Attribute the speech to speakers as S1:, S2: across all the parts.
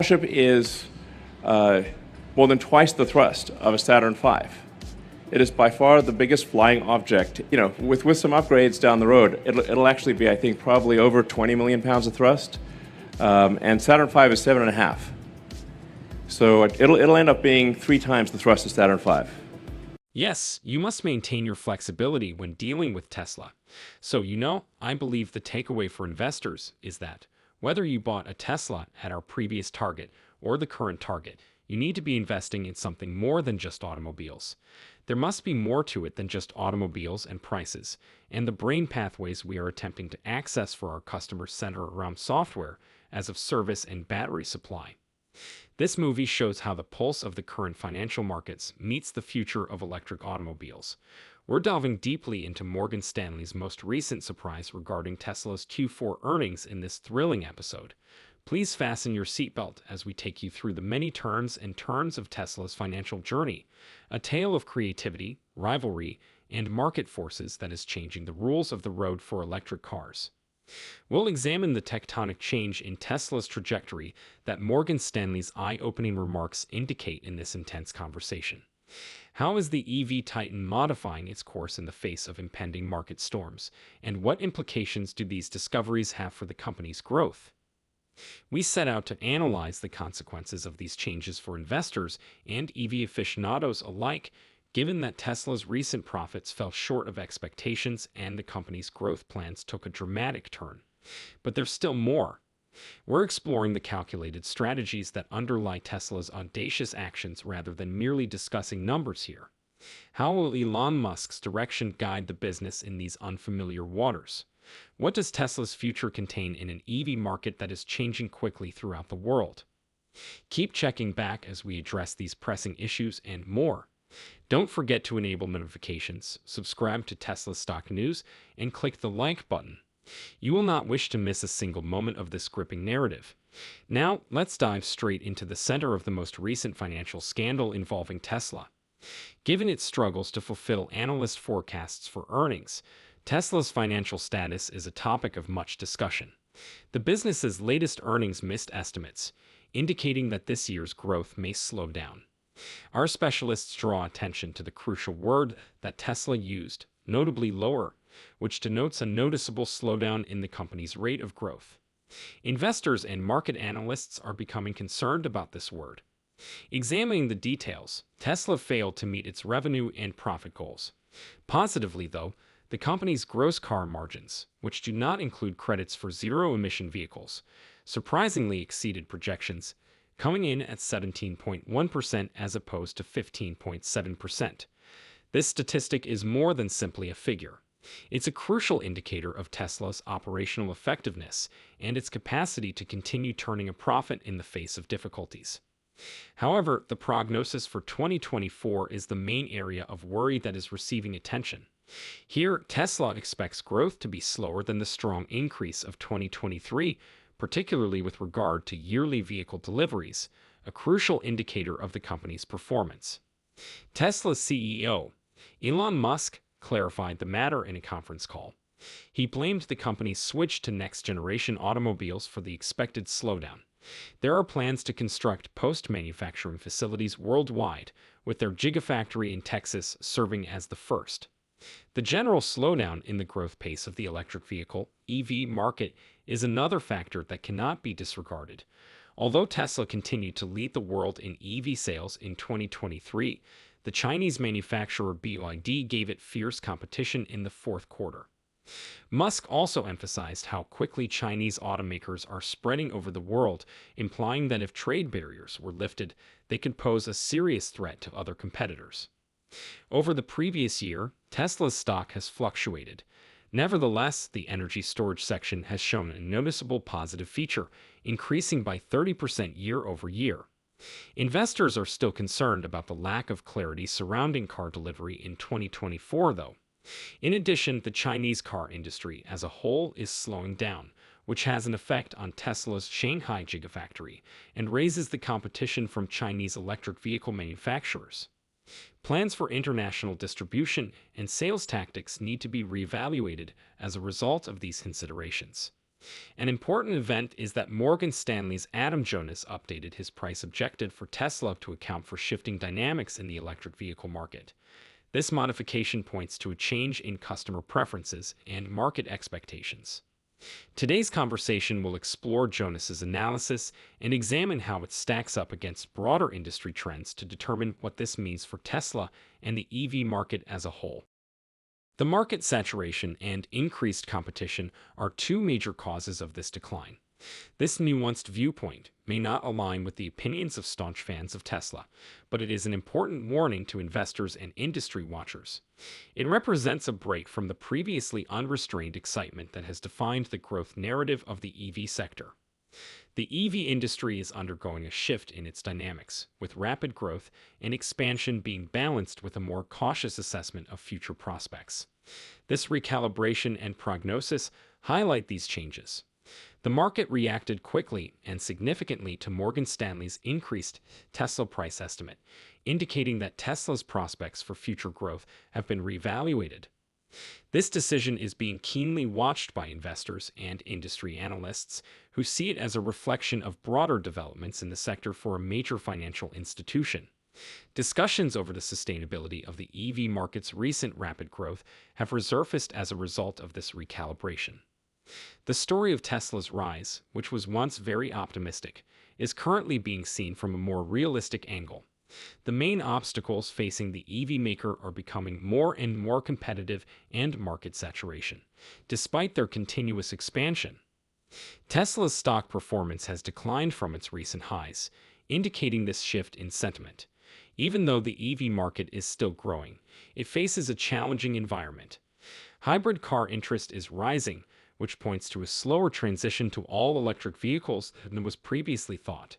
S1: Starship is more than twice the thrust of a Saturn V. It is by far the biggest flying object. With some upgrades down the road, it'll actually be, I think, probably over 20 million pounds of thrust, and Saturn V is 7.5. So it'll end up being 3 times the thrust of Saturn V.
S2: Yes, you must maintain your flexibility when dealing with Tesla. So, I believe the takeaway for investors is that whether you bought a Tesla at our previous target or the current target, you need to be investing in something more than just automobiles. There must be more to it than just automobiles and prices, and the brain pathways we are attempting to access for our customers center around software as of service and battery supply. This movie shows how the pulse of the current financial markets meets the future of electric automobiles. We're delving deeply into Morgan Stanley's most recent surprise regarding Tesla's Q4 earnings in this thrilling episode. Please fasten your seatbelt as we take you through the many turns and turns of Tesla's financial journey, a tale of creativity, rivalry, and market forces that is changing the rules of the road for electric cars. We'll examine the tectonic change in Tesla's trajectory that Morgan Stanley's eye-opening remarks indicate in this intense conversation. How is the EV titan modifying its course in the face of impending market storms, and what implications do these discoveries have for the company's growth? We set out to analyze the consequences of these changes for investors and EV aficionados alike, given that Tesla's recent profits fell short of expectations and the company's growth plans took a dramatic turn. But there's still more. We're exploring the calculated strategies that underlie Tesla's audacious actions rather than merely discussing numbers here. How will Elon Musk's direction guide the business in these unfamiliar waters? What does Tesla's future contain in an EV market that is changing quickly throughout the world? Keep checking back as we address these pressing issues and more. Don't forget to enable notifications, subscribe to Tesla Stock News, and click the like button. You will not wish to miss a single moment of this gripping narrative. Now, let's dive straight into the center of the most recent financial scandal involving Tesla. Given its struggles to fulfill analyst forecasts for earnings, Tesla's financial status is a topic of much discussion. The business's latest earnings missed estimates, indicating that this year's growth may slow down. Our specialists draw attention to the crucial word that Tesla used, notably lower, which denotes a noticeable slowdown in the company's rate of growth. Investors and market analysts are becoming concerned about this word. Examining the details, Tesla failed to meet its revenue and profit goals. Positively, though, the company's gross car margins, which do not include credits for zero-emission vehicles, surprisingly exceeded projections, coming in at 17.1% as opposed to 15.7%. This statistic is more than simply a figure. It's a crucial indicator of Tesla's operational effectiveness and its capacity to continue turning a profit in the face of difficulties. However, the prognosis for 2024 is the main area of worry that is receiving attention. Here, Tesla expects growth to be slower than the strong increase of 2023, particularly with regard to yearly vehicle deliveries, a crucial indicator of the company's performance. Tesla's CEO, Elon Musk, clarified the matter in a conference call. He blamed the company's switch to next-generation automobiles for the expected slowdown. There are plans to construct post-manufacturing facilities worldwide, with their Gigafactory in Texas serving as the first. The general slowdown in the growth pace of the electric vehicle (EV) market is another factor that cannot be disregarded. Although Tesla continued to lead the world in EV sales in 2023, the Chinese manufacturer BYD gave it fierce competition in the fourth quarter. Musk also emphasized how quickly Chinese automakers are spreading over the world, implying that if trade barriers were lifted, they could pose a serious threat to other competitors. Over the previous year, Tesla's stock has fluctuated. Nevertheless, the energy storage section has shown a noticeable positive feature, increasing by 30% year over year. Investors are still concerned about the lack of clarity surrounding car delivery in 2024, though. In addition, the Chinese car industry as a whole is slowing down, which has an effect on Tesla's Shanghai Gigafactory and raises the competition from Chinese electric vehicle manufacturers. Plans for international distribution and sales tactics need to be reevaluated as a result of these considerations. An important event is that Morgan Stanley's Adam Jonas updated his price objective for Tesla to account for shifting dynamics in the electric vehicle market. This modification points to a change in customer preferences and market expectations. Today's conversation will explore Jonas's analysis and examine how it stacks up against broader industry trends to determine what this means for Tesla and the EV market as a whole. The market saturation and increased competition are two major causes of this decline. This nuanced viewpoint may not align with the opinions of staunch fans of Tesla, but it is an important warning to investors and industry watchers. It represents a break from the previously unrestrained excitement that has defined the growth narrative of the EV sector. The EV industry is undergoing a shift in its dynamics, with rapid growth and expansion being balanced with a more cautious assessment of future prospects. This recalibration and prognosis highlight these changes. The market reacted quickly and significantly to Morgan Stanley's increased Tesla price estimate, indicating that Tesla's prospects for future growth have been reevaluated. This decision is being keenly watched by investors and industry analysts who see it as a reflection of broader developments in the sector for a major financial institution. Discussions over the sustainability of the EV market's recent rapid growth have resurfaced as a result of this recalibration. The story of Tesla's rise, which was once very optimistic, is currently being seen from a more realistic angle. The main obstacles facing the EV maker are becoming more and more competitive and market saturation, despite their continuous expansion. Tesla's stock performance has declined from its recent highs, indicating this shift in sentiment. Even though the EV market is still growing, it faces a challenging environment. Hybrid car interest is rising, which points to a slower transition to all-electric vehicles than was previously thought.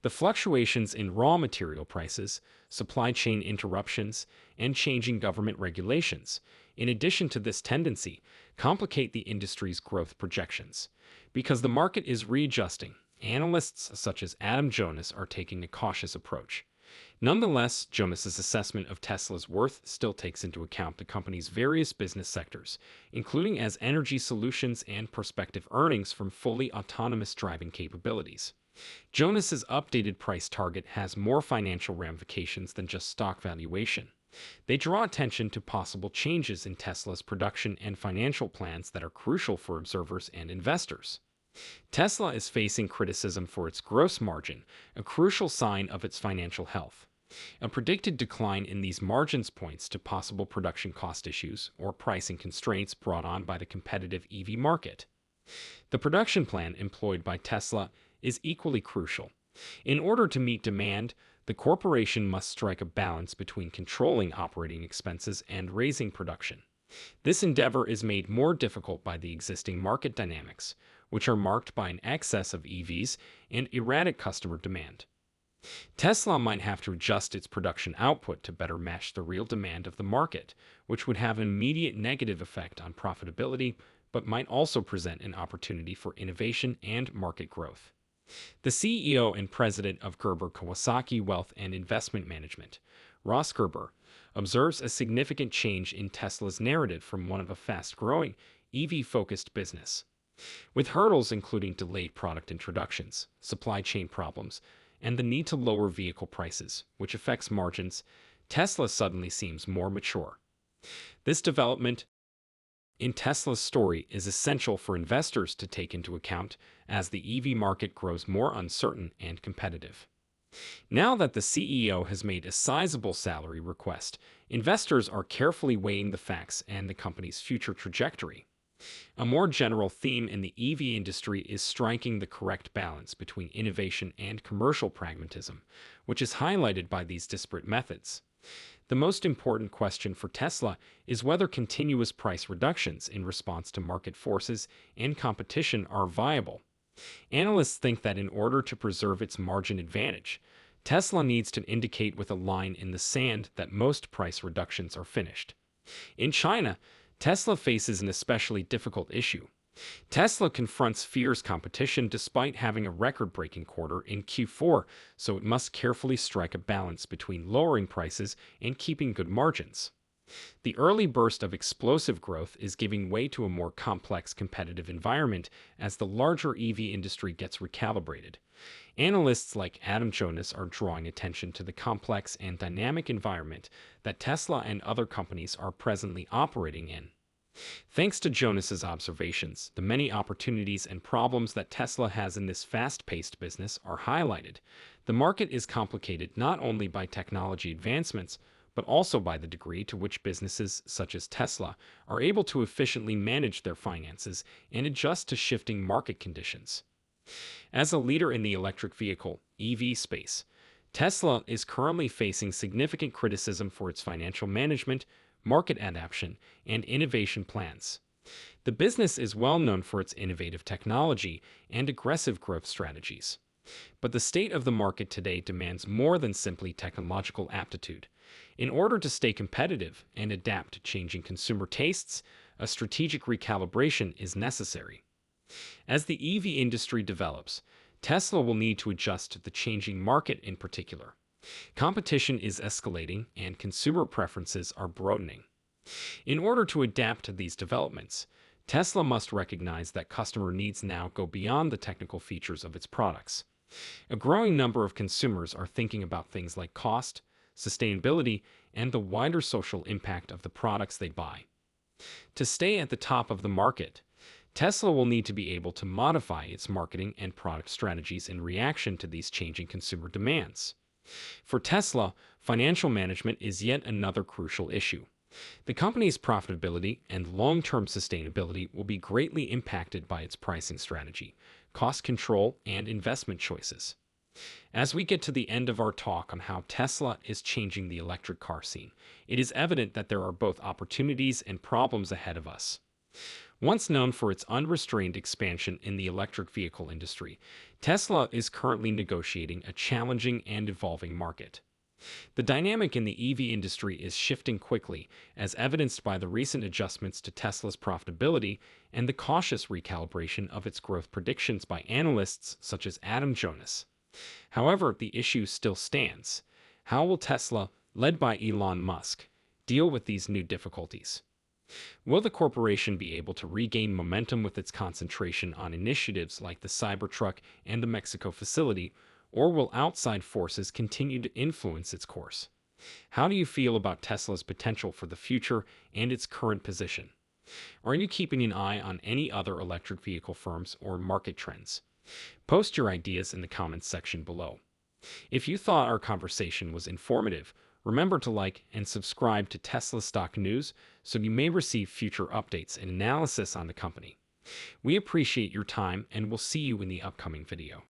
S2: The fluctuations in raw material prices, supply chain interruptions, and changing government regulations, in addition to this tendency, complicate the industry's growth projections. Because the market is readjusting, analysts such as Adam Jonas are taking a cautious approach. Nonetheless, Jonas's assessment of Tesla's worth still takes into account the company's various business sectors, including as energy solutions and prospective earnings from fully autonomous driving capabilities. Jonas's updated price target has more financial ramifications than just stock valuation. They draw attention to possible changes in Tesla's production and financial plans that are crucial for observers and investors. Tesla is facing criticism for its gross margin, a crucial sign of its financial health. A predicted decline in these margins points to possible production cost issues or pricing constraints brought on by the competitive EV market. The production plan employed by Tesla is equally crucial. In order to meet demand, the corporation must strike a balance between controlling operating expenses and raising production. This endeavor is made more difficult by the existing market dynamics, which are marked by an excess of EVs and erratic customer demand. Tesla might have to adjust its production output to better match the real demand of the market, which would have an immediate negative effect on profitability, but might also present an opportunity for innovation and market growth. The CEO and president of Gerber Kawasaki Wealth and Investment Management, Ross Gerber, observes a significant change in Tesla's narrative from one of a fast-growing, EV-focused business. With hurdles including delayed product introductions, supply chain problems, and the need to lower vehicle prices, which affects margins, Tesla suddenly seems more mature. This development in Tesla's story is essential for investors to take into account as the EV market grows more uncertain and competitive. Now that the CEO has made a sizable salary request, investors are carefully weighing the facts and the company's future trajectory. A more general theme in the EV industry is striking the correct balance between innovation and commercial pragmatism, which is highlighted by these disparate methods. The most important question for Tesla is whether continuous price reductions in response to market forces and competition are viable. Analysts think that in order to preserve its margin advantage, Tesla needs to indicate with a line in the sand that most price reductions are finished. In China, Tesla faces an especially difficult issue. Tesla confronts fierce competition despite having a record-breaking quarter in Q4, so it must carefully strike a balance between lowering prices and keeping good margins. The early burst of explosive growth is giving way to a more complex competitive environment as the larger EV industry gets recalibrated. Analysts like Adam Jonas are drawing attention to the complex and dynamic environment that Tesla and other companies are presently operating in. Thanks to Jonas's observations, the many opportunities and problems that Tesla has in this fast-paced business are highlighted. The market is complicated not only by technology advancements, but also by the degree to which businesses such as Tesla are able to efficiently manage their finances and adjust to shifting market conditions. As a leader in the electric vehicle (EV) space, Tesla is currently facing significant criticism for its financial management, market adaptation, and innovation plans. The business is well known for its innovative technology and aggressive growth strategies. But the state of the market today demands more than simply technological aptitude. In order to stay competitive and adapt to changing consumer tastes, a strategic recalibration is necessary. As the EV industry develops, Tesla will need to adjust to the changing market in particular. Competition is escalating and consumer preferences are broadening. In order to adapt to these developments, Tesla must recognize that customer needs now go beyond the technical features of its products. A growing number of consumers are thinking about things like cost, sustainability, and the wider social impact of the products they buy. To stay at the top of the market, Tesla will need to be able to modify its marketing and product strategies in reaction to these changing consumer demands. For Tesla, financial management is yet another crucial issue. The company's profitability and long-term sustainability will be greatly impacted by its pricing strategy, cost control, and investment choices. As we get to the end of our talk on how Tesla is changing the electric car scene, it is evident that there are both opportunities and problems ahead of us. Once known for its unrestrained expansion in the electric vehicle industry, Tesla is currently negotiating a challenging and evolving market. The dynamic in the EV industry is shifting quickly, as evidenced by the recent adjustments to Tesla's profitability and the cautious recalibration of its growth predictions by analysts such as Adam Jonas. However, the issue still stands. How will Tesla, led by Elon Musk, deal with these new difficulties? Will the corporation be able to regain momentum with its concentration on initiatives like the Cybertruck and the Mexico facility, or will outside forces continue to influence its course? How do you feel about Tesla's potential for the future and its current position? Are you keeping an eye on any other electric vehicle firms or market trends? Post your ideas in the comments section below. If you thought our conversation was informative, remember to like and subscribe to Tesla Stock News so you may receive future updates and analysis on the company. We appreciate your time and we'll see you in the upcoming video.